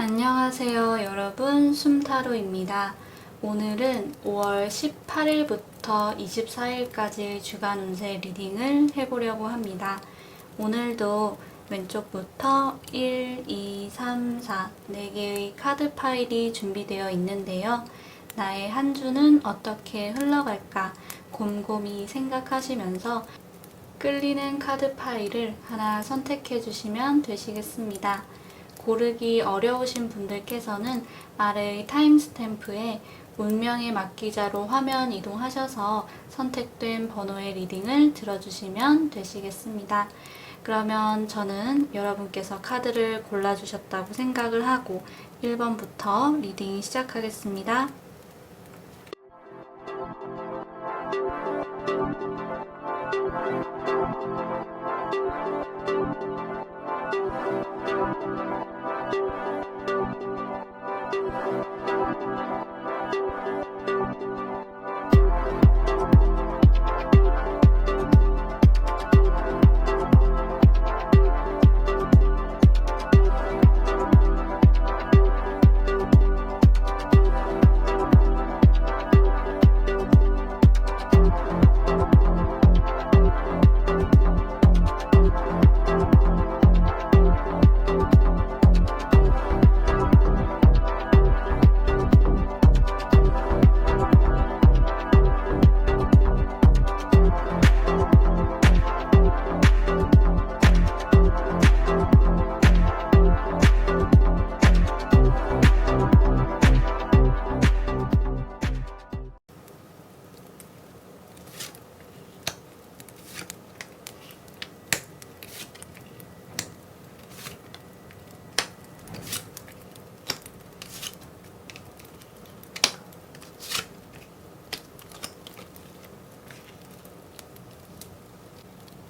안녕하세요, 여러분. 숨타로입니다. 오늘은 5월 18일부터 24일까지 주간 운세 리딩을 해보려고 합니다. 오늘도 왼쪽부터 1, 2, 3, 4, 4개의 카드 파일이 준비되어 있는데요. 나의 한 주는 어떻게 흘러갈까 곰곰이 생각하시면서 끌리는 카드 파일을 하나 선택해 주시면 되시겠습니다. 고르기 어려우신 분들께서는 아래의 타임스탬프에 운명의 막기자로 화면 이동하셔서 선택된 번호의 리딩을 들어주시면 되시겠습니다. 그러면 저는 여러분께서 카드를 골라주셨다고 생각을 하고 1번부터 리딩 시작하겠습니다.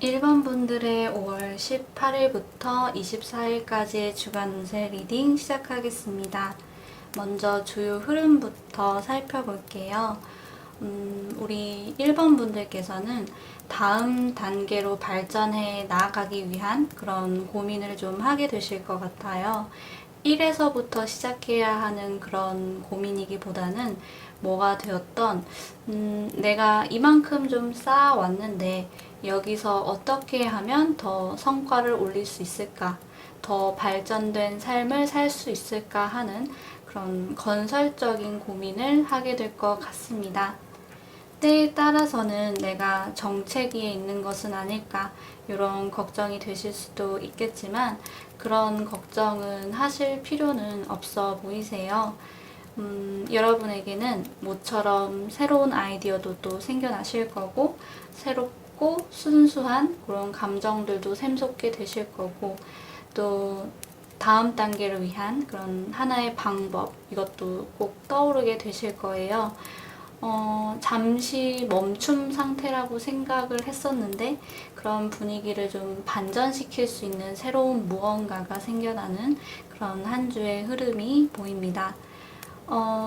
1번 분들의 5월 18일부터 24일까지의 주간 운세 리딩 시작하겠습니다. 먼저 주요 흐름부터 살펴볼게요. 우리 1번 분들께서는 다음 단계로 발전해 나아가기 위한 그런 고민을 좀 하게 되실 것 같아요. 1에서부터 시작해야 하는 그런 고민이기보다는 뭐가 되었던 내가 이만큼 좀 쌓아왔는데 여기서 어떻게 하면 더 성과를 올릴 수 있을까? 더 발전된 삶을 살 수 있을까 하는 그런 건설적인 고민을 하게 될 것 같습니다. 때에 따라서는 내가 정체기에 있는 것은 아닐까 이런 걱정이 되실 수도 있겠지만 그런 걱정은 하실 필요는 없어 보이세요. 여러분에게는 모처럼 새로운 아이디어도 또 생겨나실 거고 새롭고 순수한 그런 감정들도 샘솟게 되실 거고 또 다음 단계를 위한 그런 하나의 방법 이것도 꼭 떠오르게 되실 거예요. 잠시 멈춤 상태라고 생각을 했었는데 그런 분위기를 좀 반전시킬 수 있는 새로운 무언가가 생겨나는 그런 한 주의 흐름이 보입니다.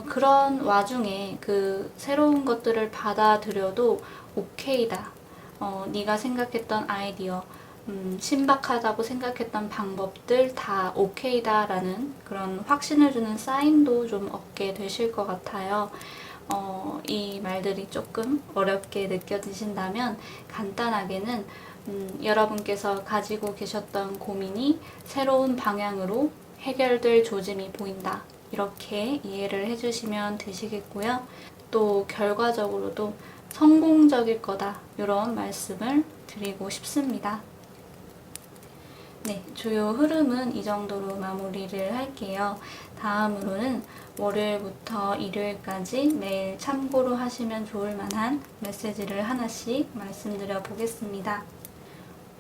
그런 와중에 그 새로운 것들을 받아들여도 오케이다. 네가 생각했던 아이디어, 신박하다고 생각했던 방법들 다 오케이다 라는 그런 확신을 주는 사인도 좀 얻게 되실 것 같아요. 이 말들이 조금 어렵게 느껴지신다면 간단하게는 여러분께서 가지고 계셨던 고민이 새로운 방향으로 해결될 조짐이 보인다. 이렇게 이해를 해주시면 되시겠고요. 또 결과적으로도 성공적일 거다. 이런 말씀을 드리고 싶습니다. 네, 주요 흐름은 이 정도로 마무리를 할게요. 다음으로는 월요일부터 일요일까지 매일 참고로 하시면 좋을 만한 메시지를 하나씩 말씀드려 보겠습니다.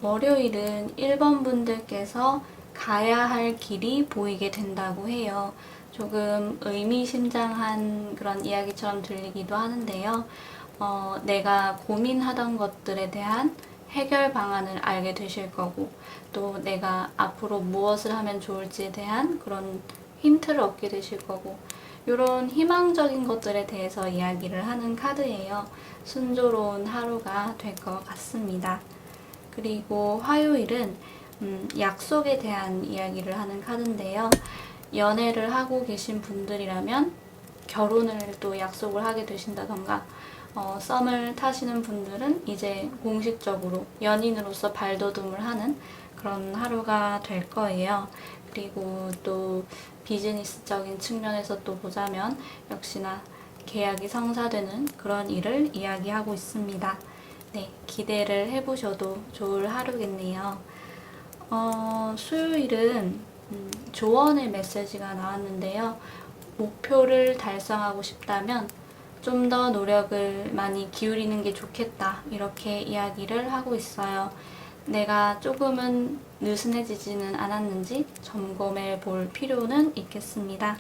월요일은 1번 분들께서 가야 할 길이 보이게 된다고 해요. 조금 의미심장한 그런 이야기처럼 들리기도 하는데요. 내가 고민하던 것들에 대한 해결 방안을 알게 되실 거고 또 내가 앞으로 무엇을 하면 좋을지에 대한 그런 힌트를 얻게 되실 거고 이런 희망적인 것들에 대해서 이야기를 하는 카드예요. 순조로운 하루가 될 것 같습니다. 그리고 화요일은 약속에 대한 이야기를 하는 카드인데요. 연애를 하고 계신 분들이라면 결혼을 또 약속을 하게 되신다던가, 썸을 타시는 분들은 이제 공식적으로 연인으로서 발돋움을 하는 그런 하루가 될 거예요. 그리고 또 비즈니스적인 측면에서 또 보자면 역시나 계약이 성사되는 그런 일을 이야기하고 있습니다. 네, 기대를 해보셔도 좋을 하루겠네요. 수요일은 조언의 메시지가 나왔는데요. 목표를 달성하고 싶다면 좀 더 노력을 많이 기울이는 게 좋겠다, 이렇게 이야기를 하고 있어요. 내가 조금은 느슨해지지는 않았는지 점검해 볼 필요는 있겠습니다.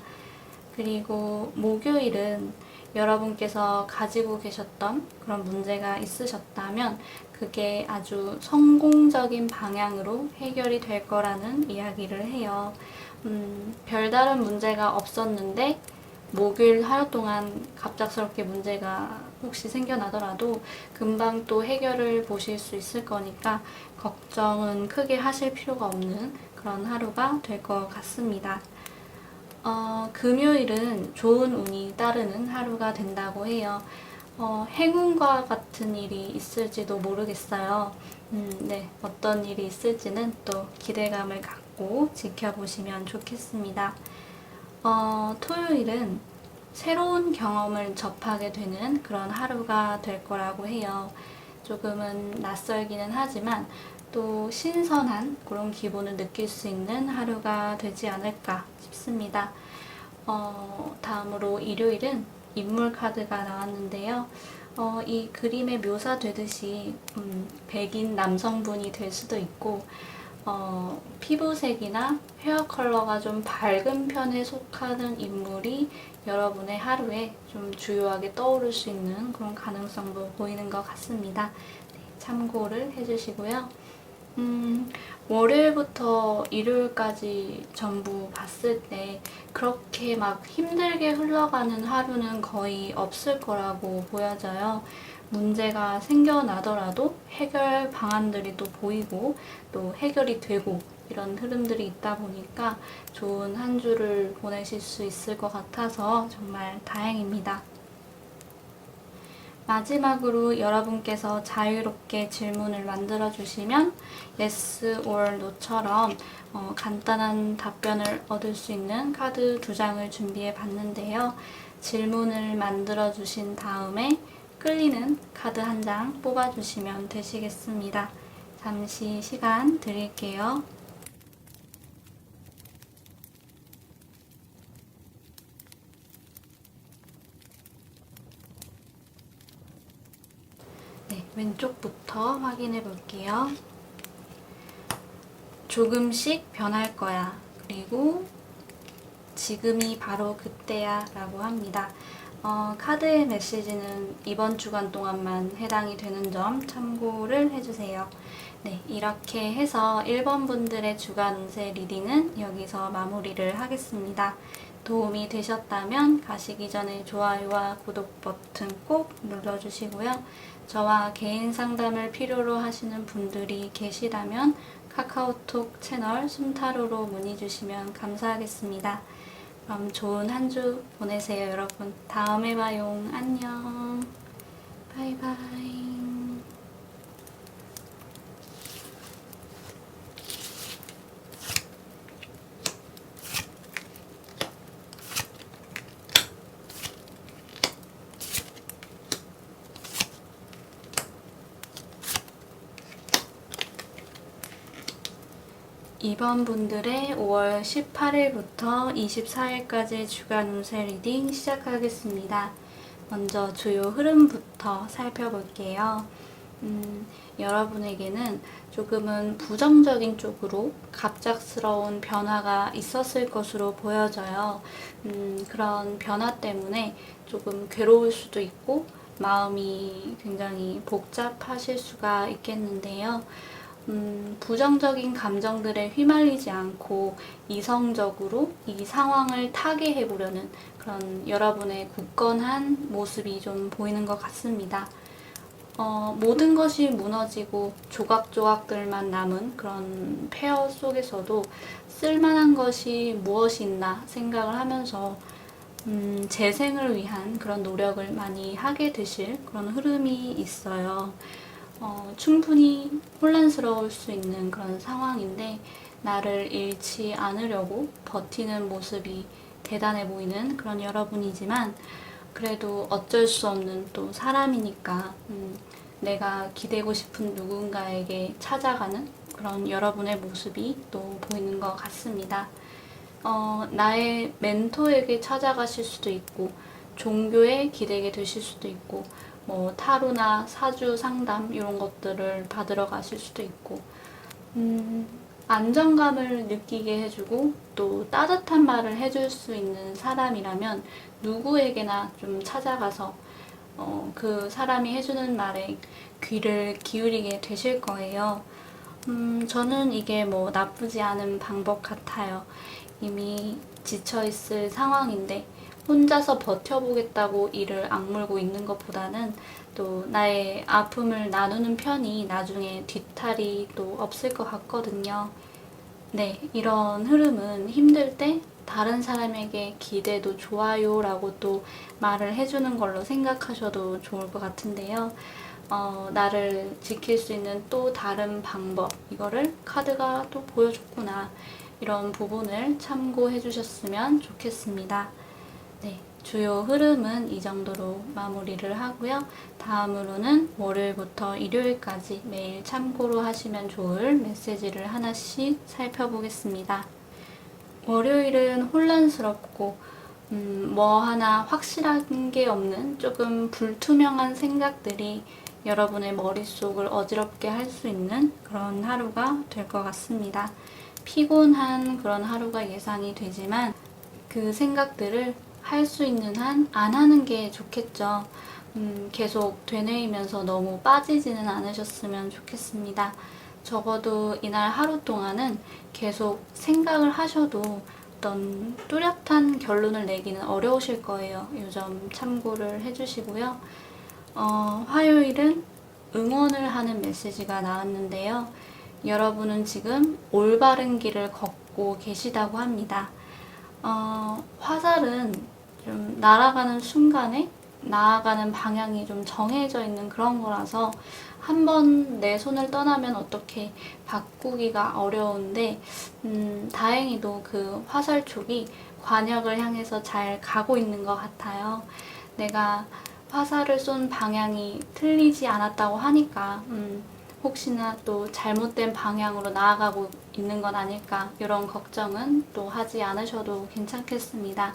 그리고 목요일은 여러분께서 가지고 계셨던 그런 문제가 있으셨다면 그게 아주 성공적인 방향으로 해결이 될 거라는 이야기를 해요. 별다른 문제가 없었는데 목요일 하루 동안 갑작스럽게 문제가 혹시 생겨나더라도 금방 또 해결을 보실 수 있을 거니까 걱정은 크게 하실 필요가 없는 그런 하루가 될 것 같습니다. 금요일은 좋은 운이 따르는 하루가 된다고 해요. 행운과 같은 일이 있을지도 모르겠어요. 네, 어떤 일이 있을지는 또 기대감을 갖고 지켜보시면 좋겠습니다. 토요일은 새로운 경험을 접하게 되는 그런 하루가 될 거라고 해요. 조금은 낯설기는 하지만 또 신선한 그런 기분을 느낄 수 있는 하루가 되지 않을까 싶습니다. 다음으로 일요일은 인물 카드가 나왔는데요. 이 그림에 묘사되듯이 백인 남성분이 될 수도 있고, 피부색이나 헤어 컬러가 좀 밝은 편에 속하는 인물이 여러분의 하루에 좀 주요하게 떠오를 수 있는 그런 가능성도 보이는 것 같습니다. 네, 참고를 해주시고요. 월요일부터 일요일까지 전부 봤을 때 그렇게 막 힘들게 흘러가는 하루는 거의 없을 거라고 보여져요. 문제가 생겨나더라도 해결 방안들이 또 보이고 또 해결이 되고 이런 흐름들이 있다 보니까 좋은 한 주를 보내실 수 있을 것 같아서 정말 다행입니다. 마지막으로 여러분께서 자유롭게 질문을 만들어 주시면 yes or no처럼 간단한 답변을 얻을 수 있는 카드 2장을 준비해 봤는데요. 질문을 만들어 주신 다음에 끌리는 카드 1장 뽑아 주시면 되시겠습니다. 잠시 시간 드릴게요. 네, 왼쪽부터 확인해 볼게요. 조금씩 변할 거야. 그리고 지금이 바로 그때야 라고 합니다. 카드의 메시지는 이번 주간 동안만 해당이 되는 점 참고를 해주세요. 네, 이렇게 해서 1번 분들의 주간 운세 리딩은 여기서 마무리를 하겠습니다. 도움이 되셨다면 가시기 전에 좋아요와 구독 버튼 꼭 눌러주시고요. 저와 개인 상담을 필요로 하시는 분들이 계시다면 카카오톡 채널 숨타로로 문의 주시면 감사하겠습니다. 그럼 좋은 한 주 보내세요, 여러분. 다음에 봐요. 안녕. 바이바이. 이번 분들의 5월 18일부터 24일까지 주간 운세 리딩 시작하겠습니다. 먼저 주요 흐름부터 살펴볼게요. 여러분에게는 조금은 부정적인 쪽으로 갑작스러운 변화가 있었을 것으로 보여져요. 그런 변화 때문에 조금 괴로울 수도 있고 마음이 굉장히 복잡하실 수가 있겠는데요. 부정적인 감정들에 휘말리지 않고 이성적으로 이 상황을 타개해보려는 그런 여러분의 굳건한 모습이 좀 보이는 것 같습니다. 모든 것이 무너지고 조각조각들만 남은 그런 폐허 속에서도 쓸만한 것이 무엇이 있나 생각을 하면서 재생을 위한 그런 노력을 많이 하게 되실 그런 흐름이 있어요. 충분히 혼란스러울 수 있는 그런 상황인데 나를 잃지 않으려고 버티는 모습이 대단해 보이는 그런 여러분이지만 그래도 어쩔 수 없는 또 사람이니까 내가 기대고 싶은 누군가에게 찾아가는 그런 여러분의 모습이 또 보이는 것 같습니다. 나의 멘토에게 찾아가실 수도 있고 종교에 기대게 되실 수도 있고 뭐 타로나 사주 상담 이런 것들을 받으러 가실 수도 있고 안정감을 느끼게 해주고 또 따뜻한 말을 해줄 수 있는 사람이라면 누구에게나 좀 찾아가서 그 사람이 해주는 말에 귀를 기울이게 되실 거예요. 저는 이게 뭐 나쁘지 않은 방법 같아요. 이미 지쳐있을 상황인데 혼자서 버텨보겠다고 이를 악물고 있는 것보다는 또 나의 아픔을 나누는 편이 나중에 뒤탈이 또 없을 것 같거든요. 네, 이런 흐름은 힘들 때 다른 사람에게 기대도 좋아요 라고 또 말을 해주는 걸로 생각하셔도 좋을 것 같은데요. 나를 지킬 수 있는 또 다른 방법, 이거를 카드가 또 보여줬구나. 이런 부분을 참고해 주셨으면 좋겠습니다. 네, 주요 흐름은 이 정도로 마무리를 하고요. 다음으로는 월요일부터 일요일까지 매일 참고로 하시면 좋을 메시지를 하나씩 살펴보겠습니다. 월요일은 혼란스럽고 뭐 하나 확실한 게 없는 조금 불투명한 생각들이 여러분의 머릿속을 어지럽게 할 수 있는 그런 하루가 될 것 같습니다. 피곤한 그런 하루가 예상이 되지만 그 생각들을 할 수 있는 한 안 하는 게 좋겠죠. 계속 되뇌이면서 너무 빠지지는 않으셨으면 좋겠습니다. 적어도 이날 하루 동안은 계속 생각을 하셔도 어떤 뚜렷한 결론을 내기는 어려우실 거예요. 이 점 참고를 해주시고요. 화요일은 응원을 하는 메시지가 나왔는데요. 여러분은 지금 올바른 길을 걷고 계시다고 합니다. 화살은 좀 날아가는 순간에 나아가는 방향이 좀 정해져 있는 그런 거라서 한번 내 손을 떠나면 어떻게 바꾸기가 어려운데 다행히도 그 화살촉이 관역을 향해서 잘 가고 있는 것 같아요. 내가 화살을 쏜 방향이 틀리지 않았다고 하니까 혹시나 또 잘못된 방향으로 나아가고 있는 건 아닐까 이런 걱정은 또 하지 않으셔도 괜찮겠습니다.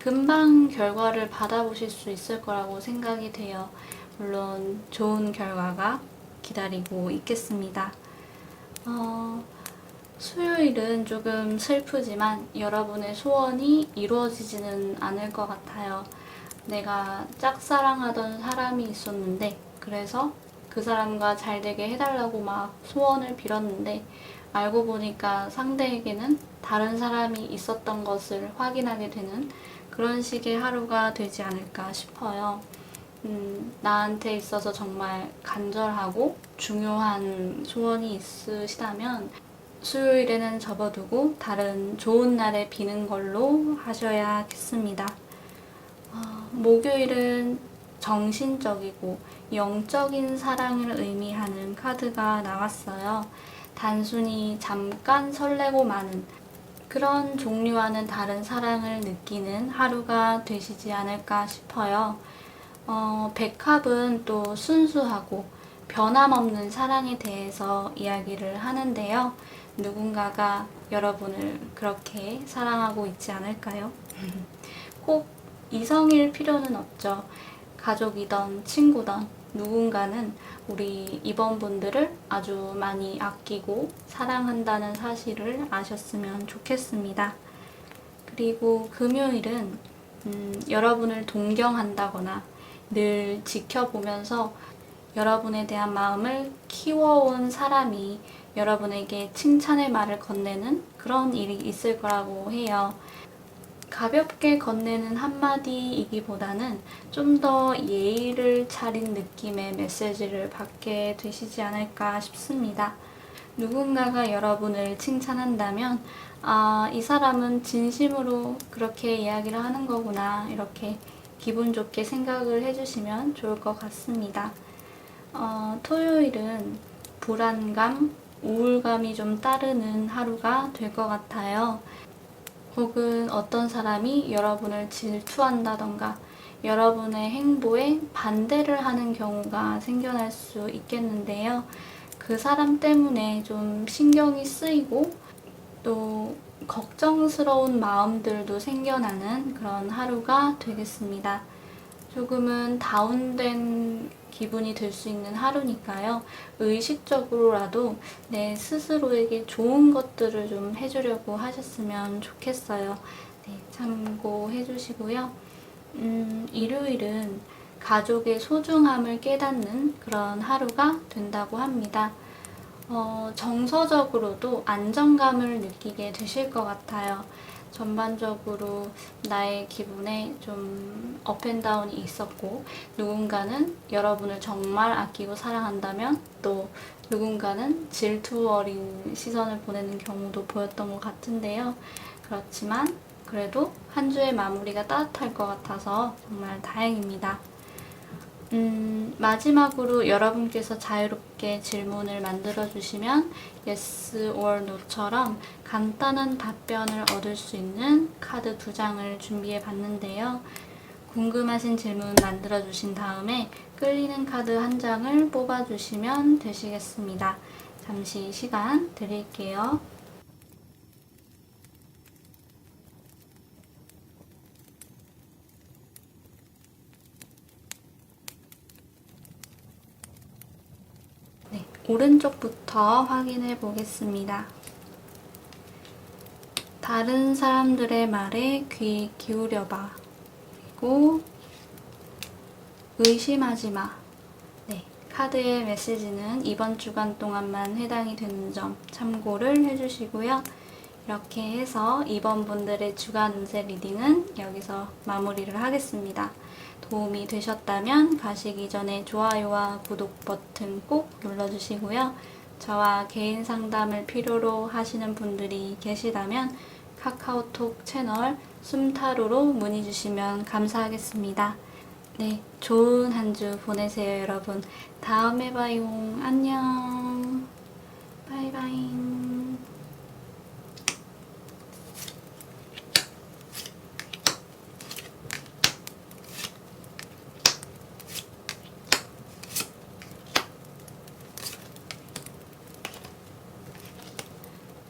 금방 결과를 받아보실 수 있을 거라고 생각이 돼요. 물론 좋은 결과가 기다리고 있겠습니다. 수요일은 조금 슬프지만 여러분의 소원이 이루어지지는 않을 것 같아요. 내가 짝사랑하던 사람이 있었는데 그래서 그 사람과 잘 되게 해달라고 막 소원을 빌었는데 알고 보니까 상대에게는 다른 사람이 있었던 것을 확인하게 되는 그런 식의 하루가 되지 않을까 싶어요. 나한테 있어서 정말 간절하고 중요한 소원이 있으시다면 수요일에는 접어두고 다른 좋은 날에 비는 걸로 하셔야겠습니다. 목요일은 정신적이고 영적인 사랑을 의미하는 카드가 나왔어요. 단순히 잠깐 설레고 마는 그런 종류와는 다른 사랑을 느끼는 하루가 되시지 않을까 싶어요. 백합은 또 순수하고 변함없는 사랑에 대해서 이야기를 하는데요. 누군가가 여러분을 그렇게 사랑하고 있지 않을까요? 꼭 이성일 필요는 없죠. 가족이던 친구던 누군가는 우리 이번분들을 아주 많이 아끼고 사랑한다는 사실을 아셨으면 좋겠습니다. 그리고 금요일은 여러분을 동경한다거나 늘 지켜보면서 여러분에 대한 마음을 키워온 사람이 여러분에게 칭찬의 말을 건네는 그런 일이 있을 거라고 해요. 가볍게 건네는 한마디이기보다는 좀 더 예의를 차린 느낌의 메시지를 받게 되시지 않을까 싶습니다. 누군가가 여러분을 칭찬한다면, 아, 이 사람은 진심으로 그렇게 이야기를 하는 거구나, 이렇게 기분 좋게 생각을 해주시면 좋을 것 같습니다. 토요일은 불안감, 우울감이 좀 따르는 하루가 될 것 같아요. 혹은 어떤 사람이 여러분을 질투한다던가 여러분의 행보에 반대를 하는 경우가 생겨날 수 있겠는데요. 그 사람 때문에 좀 신경이 쓰이고 또 걱정스러운 마음들도 생겨나는 그런 하루가 되겠습니다. 조금은 다운된 기분이 들 수 있는 하루니까요. 의식적으로라도 내 스스로에게 좋은 것들을 좀 해주려고 하셨으면 좋겠어요. 네, 참고해 주시고요. 일요일은 가족의 소중함을 깨닫는 그런 하루가 된다고 합니다. 정서적으로도 안정감을 느끼게 되실 것 같아요. 전반적으로 나의 기분에 좀 업앤다운이 있었고, 누군가는 여러분을 정말 아끼고 사랑한다면 또 누군가는 질투 어린 시선을 보내는 경우도 보였던 것 같은데요. 그렇지만 그래도 한 주의 마무리가 따뜻할 것 같아서 정말 다행입니다. 마지막으로 여러분께서 자유롭게 질문을 만들어 주시면 yes or no처럼 간단한 답변을 얻을 수 있는 카드 2장을 준비해 봤는데요. 궁금하신 질문 만들어 주신 다음에 끌리는 카드 1장을 뽑아 주시면 되시겠습니다. 잠시 시간 드릴게요. 네, 오른쪽부터 확인해 보겠습니다. 다른 사람들의 말에 귀 기울여봐. 그리고 의심하지 마. 네, 카드의 메시지는 이번 주간 동안만 해당이 되는 점 참고를 해주시고요. 이렇게 해서 이번 분들의 주간 운세 리딩은 여기서 마무리를 하겠습니다. 도움이 되셨다면 가시기 전에 좋아요와 구독 버튼 꼭 눌러주시고요. 저와 개인 상담을 필요로 하시는 분들이 계시다면 카카오톡 채널 숨타로로 문의 주시면 감사하겠습니다. 네, 좋은 한 주 보내세요, 여러분. 다음에 봐요. 안녕. 바이바이.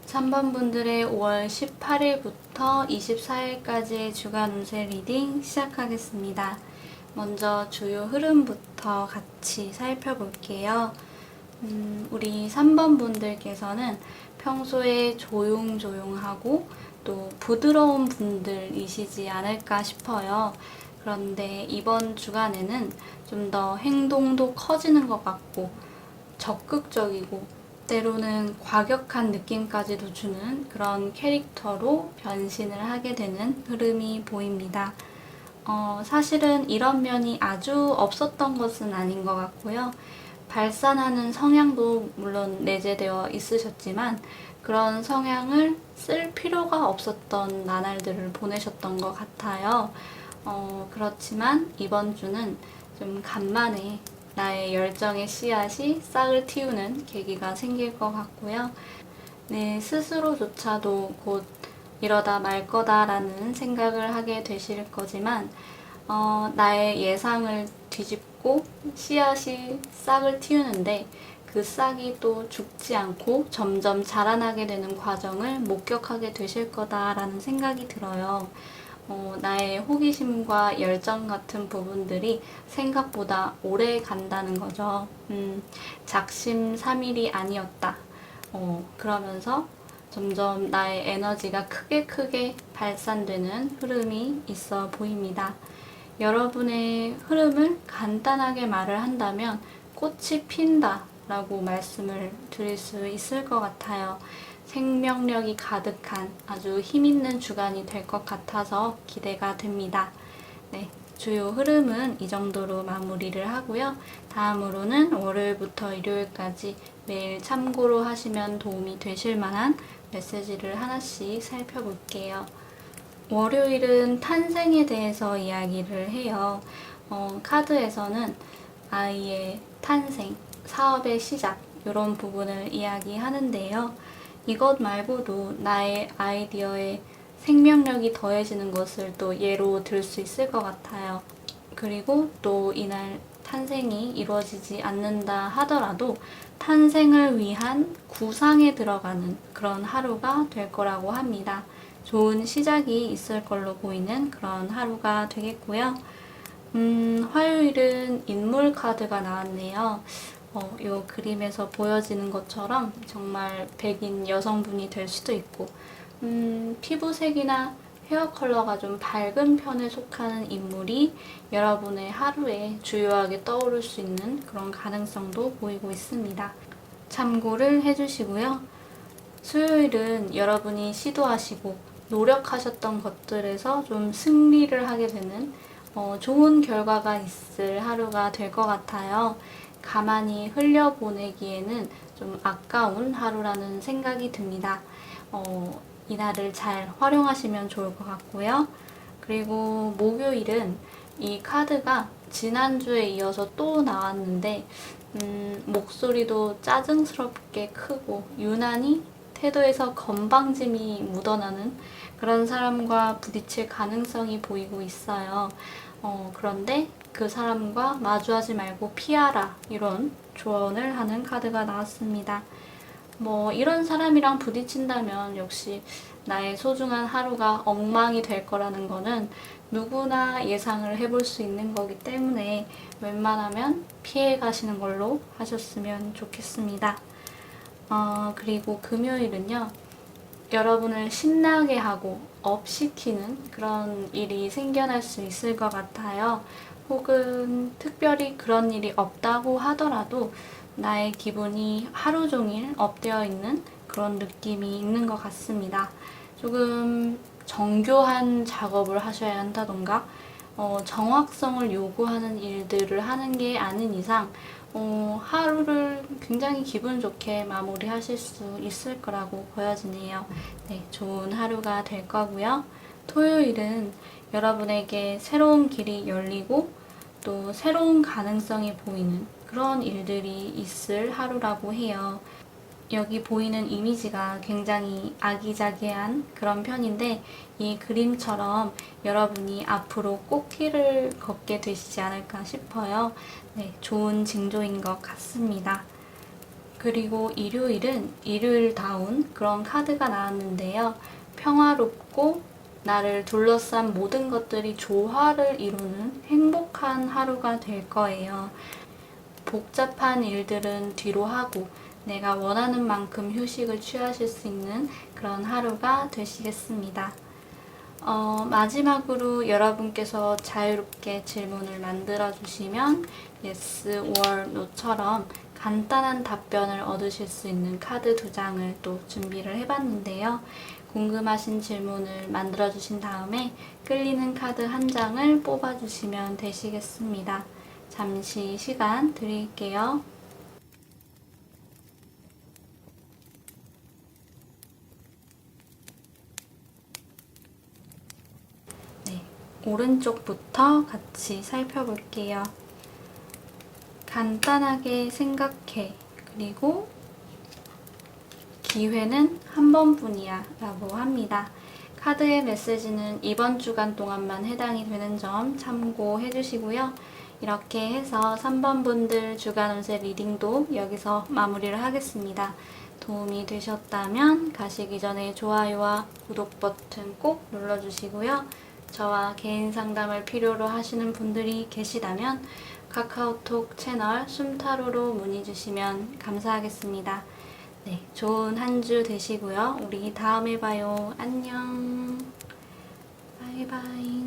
3번 분들의 5월 18일부터 24일까지의 주간 운세 리딩 시작하겠습니다. 먼저 주요 흐름부터 같이 살펴볼게요. 우리 3번 분들께서는 평소에 조용조용하고 또 부드러운 분들이시지 않을까 싶어요. 그런데 이번 주간에는 좀 더 행동도 커지는 것 같고 적극적이고 때로는 과격한 느낌까지도 주는 그런 캐릭터로 변신을 하게 되는 흐름이 보입니다. 사실은 이런 면이 아주 없었던 것은 아닌 것 같고요. 발산하는 성향도 물론 내재되어 있으셨지만 그런 성향을 쓸 필요가 없었던 나날들을 보내셨던 것 같아요. 그렇지만 이번 주는 좀 간만에 나의 열정의 씨앗이 싹을 틔우는 계기가 생길 것 같고요. 내 스스로조차도 곧 이러다 말 거다라는 생각을 하게 되실 거지만 나의 예상을 뒤집고 씨앗이 싹을 틔우는데 그 싹이 또 죽지 않고 점점 자라나게 되는 과정을 목격하게 되실 거다라는 생각이 들어요. 나의 호기심과 열정 같은 부분들이 생각보다 오래 간다는 거죠. 작심삼일이 아니었다. 그러면서 점점 나의 에너지가 크게 발산되는 흐름이 있어 보입니다. 여러분의 흐름을 간단하게 말을 한다면 꽃이 핀다 라고 말씀을 드릴 수 있을 것 같아요. 생명력이 가득한 아주 힘있는 주간이 될 것 같아서 기대가 됩니다. 네, 주요 흐름은 이 정도로 마무리를 하고요. 다음으로는 월요일부터 일요일까지 매일 참고로 하시면 도움이 되실 만한 메시지를 하나씩 살펴볼게요. 월요일은 탄생에 대해서 이야기를 해요. 카드에서는 아이의 탄생, 사업의 시작 이런 부분을 이야기하는데요. 이것 말고도 나의 아이디어에 생명력이 더해지는 것을 또 예로 들 수 있을 것 같아요. 그리고 또 이날 탄생이 이루어지지 않는다 하더라도 탄생을 위한 구상에 들어가는 그런 하루가 될 거라고 합니다. 좋은 시작이 있을 걸로 보이는 그런 하루가 되겠고요. 화요일은 인물 카드가 나왔네요. 이 그림에서 보여지는 것처럼 정말 백인 여성분이 될 수도 있고, 피부색이나 헤어 컬러가 좀 밝은 편에 속하는 인물이 여러분의 하루에 주요하게 떠오를 수 있는 그런 가능성도 보이고 있습니다. 참고를 해주시고요. 수요일은 여러분이 시도하시고 노력하셨던 것들에서 좀 승리를 하게 되는 좋은 결과가 있을 하루가 될 것 같아요. 가만히 흘려보내기에는 좀 아까운 하루라는 생각이 듭니다. 이날을 잘 활용하시면 좋을 것 같고요. 그리고 목요일은 이 카드가 지난주에 이어서 또 나왔는데 목소리도 짜증스럽게 크고 유난히 태도에서 건방짐이 묻어나는 그런 사람과 부딪힐 가능성이 보이고 있어요. 그런데 그 사람과 마주하지 말고 피하라 이런 조언을 하는 카드가 나왔습니다. 이런 사람이랑 부딪힌다면 역시 나의 소중한 하루가 엉망이 될 거라는 거는 누구나 예상을 해볼 수 있는 거기 때문에 웬만하면 피해 가시는 걸로 하셨으면 좋겠습니다. 그리고 금요일은요, 여러분을 신나게 하고 업시키는 그런 일이 생겨날 수 있을 것 같아요. 혹은 특별히 그런 일이 없다고 하더라도 나의 기분이 하루 종일 업되어 있는 그런 느낌이 있는 것 같습니다. 조금 정교한 작업을 하셔야 한다던가, 정확성을 요구하는 일들을 하는 게 아닌 이상, 하루를 굉장히 기분 좋게 마무리하실 수 있을 거라고 보여지네요. 네, 좋은 하루가 될 거고요. 토요일은 여러분에게 새로운 길이 열리고 또 새로운 가능성이 보이는 그런 일들이 있을 하루라고 해요. 여기 보이는 이미지가 굉장히 아기자기한 그런 편인데 이 그림처럼 여러분이 앞으로 꽃길을 걷게 되시지 않을까 싶어요. 네, 좋은 징조인 것 같습니다. 그리고 일요일은 일요일다운 그런 카드가 나왔는데요. 평화롭고 나를 둘러싼 모든 것들이 조화를 이루는 행복한 하루가 될 거예요. 복잡한 일들은 뒤로 하고 내가 원하는 만큼 휴식을 취하실 수 있는 그런 하루가 되시겠습니다. 마지막으로 여러분께서 자유롭게 질문을 만들어 주시면 yes or no처럼 간단한 답변을 얻으실 수 있는 카드 2장을 또 준비를 해봤는데요. 궁금하신 질문을 만들어 주신 다음에 끌리는 카드 1장을 뽑아 주시면 되시겠습니다. 잠시 시간 드릴게요. 네, 오른쪽부터 같이 살펴볼게요. 간단하게 생각해. 그리고 기회는 한 번뿐이야 라고 합니다. 카드의 메시지는 이번 주간 동안만 해당이 되는 점 참고해 주시고요. 이렇게 해서 3번 분들 주간 운세 리딩도 여기서 마무리를 하겠습니다. 도움이 되셨다면 가시기 전에 좋아요와 구독 버튼 꼭 눌러주시고요. 저와 개인 상담을 필요로 하시는 분들이 계시다면 카카오톡 채널 숨타로로 문의 주시면 감사하겠습니다. 네, 좋은 한 주 되시고요. 우리 다음에 봐요. 안녕. 바이바이.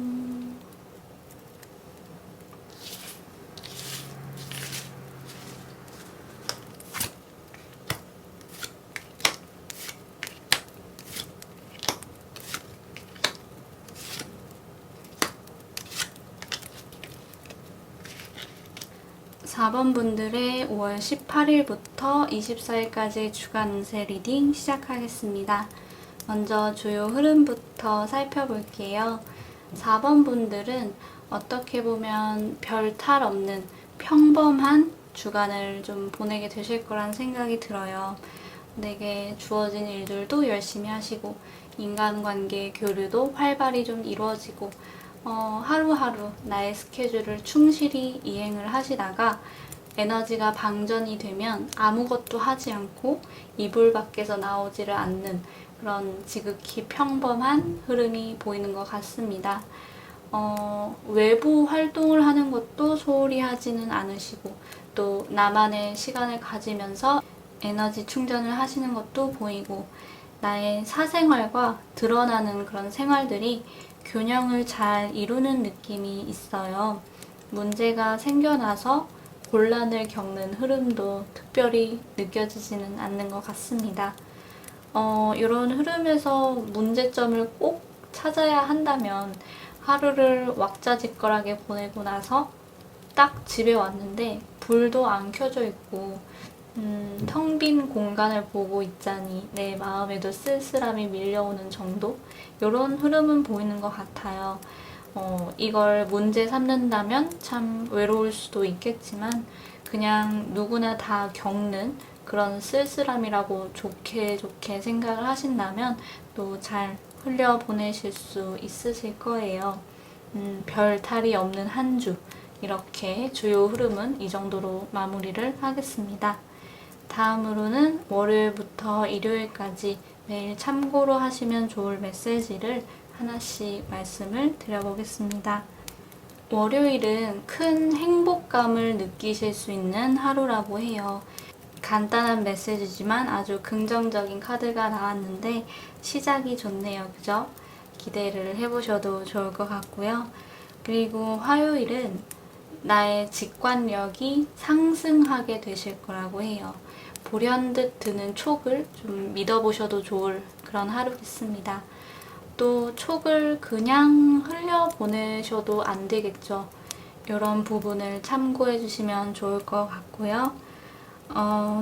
4번 분들의 5월 18일부터 24일까지 주간 운세 리딩 시작하겠습니다. 먼저 주요 흐름부터 살펴볼게요. 4번 분들은 어떻게 보면 별 탈 없는 평범한 주간을 좀 보내게 되실 거란 생각이 들어요. 내게 주어진 일들도 열심히 하시고 인간관계 교류도 활발히 좀 이루어지고 하루하루 나의 스케줄을 충실히 이행을 하시다가 에너지가 방전이 되면 아무것도 하지 않고 이불 밖에서 나오지를 않는 그런 지극히 평범한 흐름이 보이는 것 같습니다. 외부 활동을 하는 것도 소홀히 하지는 않으시고 또 나만의 시간을 가지면서 에너지 충전을 하시는 것도 보이고 나의 사생활과 드러나는 그런 생활들이 균형을 잘 이루는 느낌이 있어요. 문제가 생겨나서 곤란을 겪는 흐름도 특별히 느껴지지는 않는 것 같습니다. 이런 흐름에서 문제점을 꼭 찾아야 한다면 하루를 왁자지껄하게 보내고 나서 딱 집에 왔는데 불도 안 켜져 있고 텅 빈 공간을 보고 있자니 내 마음에도 쓸쓸함이 밀려오는 정도? 이런 흐름은 보이는 것 같아요. 이걸 문제 삼는다면 참 외로울 수도 있겠지만 그냥 누구나 다 겪는 그런 쓸쓸함이라고 좋게 생각을 하신다면 또 잘 흘려보내실 수 있으실 거예요. 별 탈이 없는 한 주, 이렇게 주요 흐름은 이 정도로 마무리를 하겠습니다. 다음으로는 월요일부터 일요일까지 매일 참고로 하시면 좋을 메시지를 하나씩 말씀을 드려보겠습니다. 월요일은 큰 행복감을 느끼실 수 있는 하루라고 해요. 간단한 메시지지만 아주 긍정적인 카드가 나왔는데 시작이 좋네요. 그죠? 기대를 해보셔도 좋을 것 같고요. 그리고 화요일은 나의 직관력이 상승하게 되실 거라고 해요. 불현듯 드는 촉을 좀 믿어보셔도 좋을 그런 하루겠습니다. 또 촉을 그냥 흘려보내셔도 안 되겠죠. 이런 부분을 참고해 주시면 좋을 것 같고요.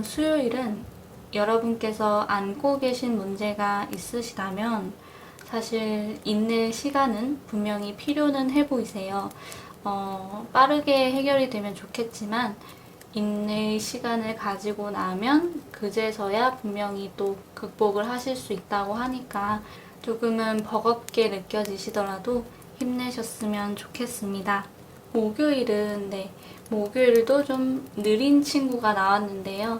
수요일은 여러분께서 안고 계신 문제가 있으시다면 사실 인내의 시간은 분명히 필요는 해 보이세요. 빠르게 해결이 되면 좋겠지만 인내의 시간을 가지고 나면 그제서야 분명히 또 극복을 하실 수 있다고 하니까 조금은 버겁게 느껴지시더라도 힘내셨으면 좋겠습니다. 목요일은 목요일도 좀 느린 친구가 나왔는데요.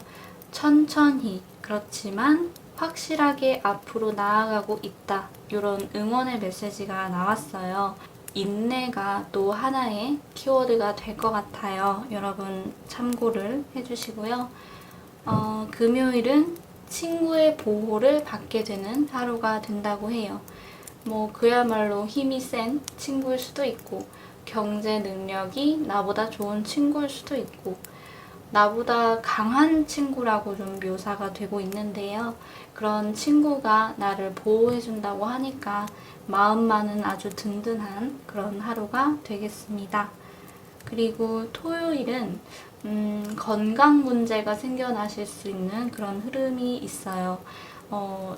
천천히 그렇지만 확실하게 앞으로 나아가고 있다. 이런 응원의 메시지가 나왔어요. 인내가 또 하나의 키워드가 될 것 같아요. 여러분 참고를 해주시고요. 금요일은 친구의 보호를 받게 되는 하루가 된다고 해요. 그야말로 힘이 센 친구일 수도 있고 경제 능력이 나보다 좋은 친구일 수도 있고 나보다 강한 친구라고 좀 묘사가 되고 있는데요. 그런 친구가 나를 보호해준다고 하니까 마음만은 아주 든든한 그런 하루가 되겠습니다. 그리고 토요일은 건강 문제가 생겨나실 수 있는 그런 흐름이 있어요.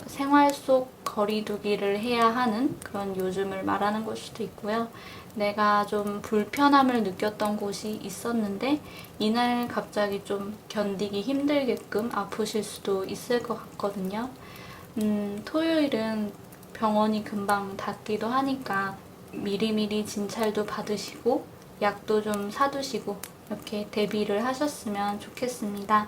생활 속 거리두기를 해야 하는 그런 요즘을 말하는 걸 수도 있고요. 내가 좀 불편함을 느꼈던 곳이 있었는데 이날 갑자기 좀 견디기 힘들게끔 아프실 수도 있을 것 같거든요. 토요일은 병원이 금방 닫기도 하니까 미리미리 진찰도 받으시고 약도 좀 사두시고 이렇게 대비를 하셨으면 좋겠습니다.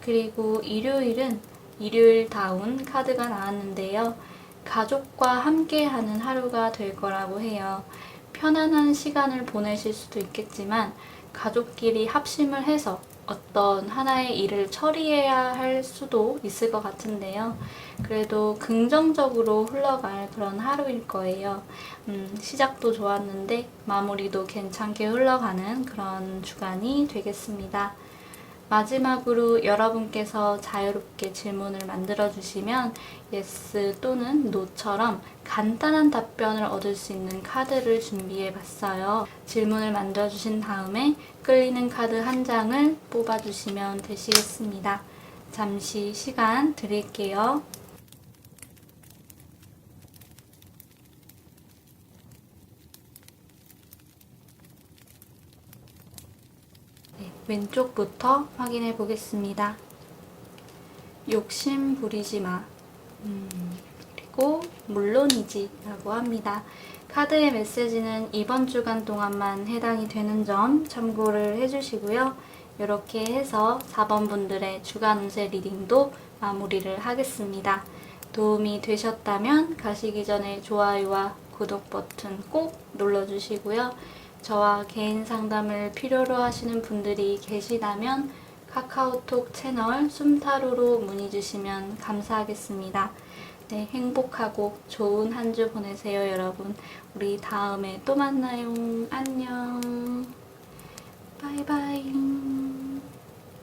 그리고 일요일은 일요일다운 카드가 나왔는데요. 가족과 함께하는 하루가 될 거라고 해요. 편안한 시간을 보내실 수도 있겠지만 가족끼리 합심을 해서 어떤 하나의 일을 처리해야 할 수도 있을 것 같은데요. 그래도 긍정적으로 흘러갈 그런 하루일 거예요. 시작도 좋았는데 마무리도 괜찮게 흘러가는 그런 주간이 되겠습니다. 마지막으로 여러분께서 자유롭게 질문을 만들어 주시면 yes 또는 no처럼 간단한 답변을 얻을 수 있는 카드를 준비해 봤어요. 질문을 만들어 주신 다음에 끌리는 카드 한 장을 뽑아 주시면 되시겠습니다. 잠시 시간 드릴게요. 네, 왼쪽부터 확인해 보겠습니다. 욕심 부리지 마. 그리고 물론이지 라고 합니다. 카드의 메시지는 이번 주간 동안만 해당이 되는 점 참고를 해주시고요. 이렇게 해서 4번 분들의 주간 운세 리딩도 마무리를 하겠습니다. 도움이 되셨다면 가시기 전에 좋아요와 구독 버튼 꼭 눌러주시고요. 저와 개인 상담을 필요로 하시는 분들이 계시다면 카카오톡 채널 숨타로로 문의 주시면 감사하겠습니다. 네, 행복하고 좋은 한 주 보내세요, 여러분. 우리 다음에 또 만나요. 안녕. 바이바이.